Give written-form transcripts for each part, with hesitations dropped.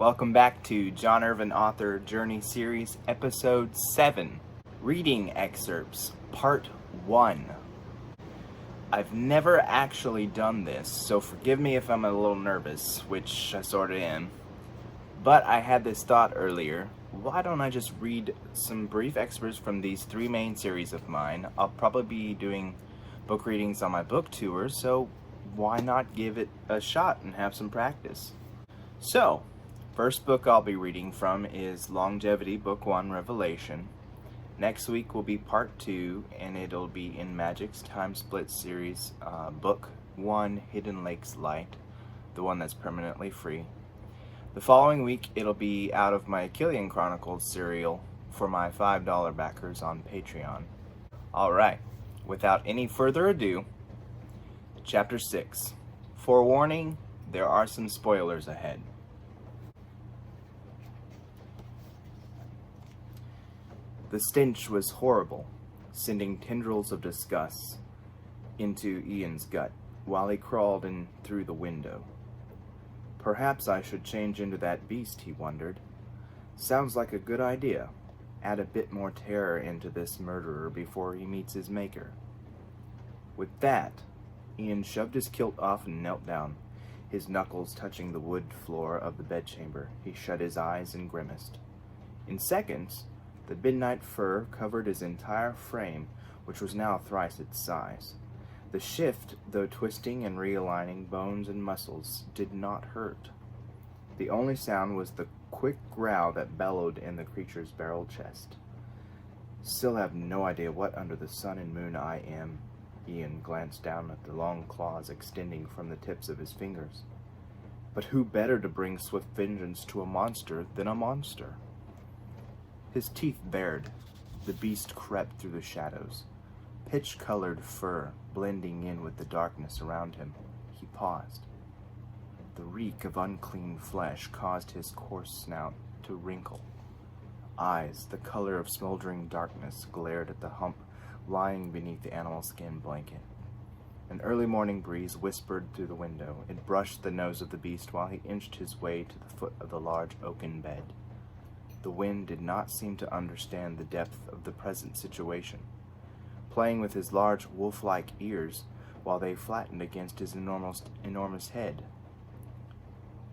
Welcome back to John Irvin Author Journey Series, Episode 7, Reading Excerpts, Part 1. I've never actually done this, so forgive me if I'm a little nervous, which I sort of am. But I had this thought earlier, why don't I just read some brief excerpts from these three main series of mine? I'll probably be doing book readings on my book tour, so why not give it a shot and have some practice? So, first book I'll be reading from is Longevity, Book 1, Revelation. Next week will be Part 2, and it'll be in Magic's Time Split series, Book 1, Hidden Lakes Light, the one that's permanently free. The following week, it'll be out of my Achillean Chronicles serial for my $5 backers on Patreon. Alright, without any further ado, Chapter 6. Forewarning, there are some spoilers ahead. The stench was horrible, sending tendrils of disgust into Ian's gut while he crawled in through the window. Perhaps I should change into that beast, he wondered. Sounds like a good idea. Add a bit more terror into this murderer before he meets his maker. With that, Ian shoved his kilt off and knelt down, his knuckles touching the wood floor of the bedchamber. He shut his eyes and grimaced. In seconds, the midnight fur covered his entire frame, which was now thrice its size. The shift, though twisting and realigning bones and muscles, did not hurt. The only sound was the quick growl that bellowed in the creature's barrel chest. Still have no idea what under the sun and moon I am. Ian glanced down at the long claws extending from the tips of his fingers. But who better to bring swift vengeance to a monster than a monster? His teeth bared. The beast crept through the shadows, pitch-colored fur blending in with the darkness around him. He paused. The reek of unclean flesh caused his coarse snout to wrinkle. Eyes, the color of smoldering darkness, glared at the hump lying beneath the animal skin blanket. An early morning breeze whispered through the window. It brushed the nose of the beast while he inched his way to the foot of the large oaken bed. The wind did not seem to understand the depth of the present situation, playing with his large wolf-like ears while they flattened against his enormous head.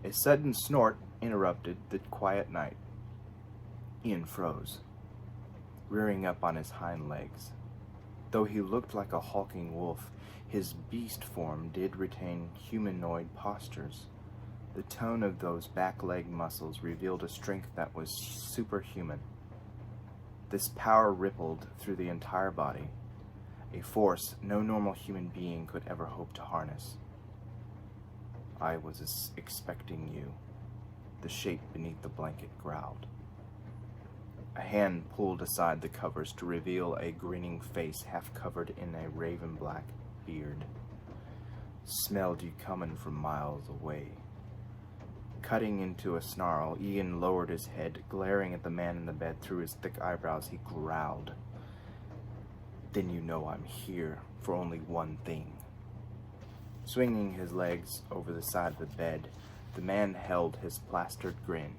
A sudden snort interrupted the quiet night. Ian froze, rearing up on his hind legs. Though he looked like a hulking wolf, his beast form did retain humanoid postures. The tone of those back leg muscles revealed a strength that was superhuman. This power rippled through the entire body, a force no normal human being could ever hope to harness. I was expecting you, the shape beneath the blanket growled. A hand pulled aside the covers to reveal a grinning face half covered in a raven-black beard. Smelled you coming from miles away. Cutting into a snarl, Ian lowered his head, glaring at the man in the bed through his thick eyebrows. He growled. Then you know I'm here for only one thing. Swinging his legs over the side of the bed, the man held his plastered grin,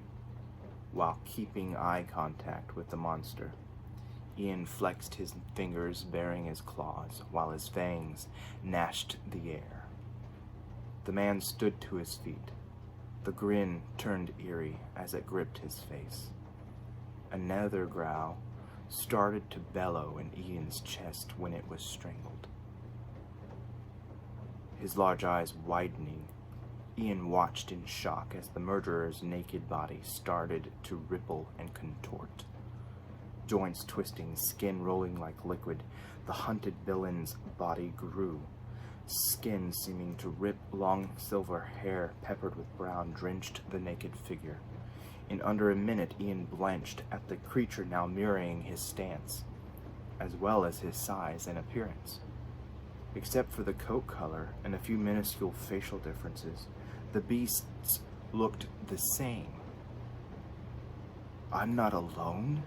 while keeping eye contact with the monster. Ian flexed his fingers, baring his claws, while his fangs gnashed the air. The man stood to his feet. The grin turned eerie as it gripped his face. Another growl started to bellow in Ian's chest when it was strangled. His large eyes widening, Ian watched in shock as the murderer's naked body started to ripple and contort. Joints twisting, skin rolling like liquid, the hunted villain's body grew. Skin seeming to rip, long silver hair peppered with brown drenched the naked figure. In under a minute, Ian blanched at the creature now mirroring his stance, as well as his size and appearance. Except for the coat color and a few minuscule facial differences, the beasts looked the same. I'm not alone?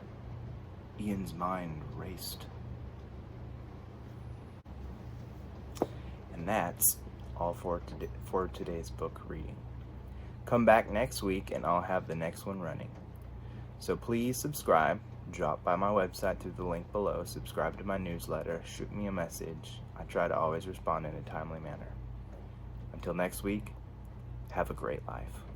Ian's mind raced. And that's all for today's book reading. Come back next week and I'll have the next one running. So please subscribe. Drop by my website through the link below. Subscribe to my newsletter. Shoot me a message. I try to always respond in a timely manner. Until next week, have a great life.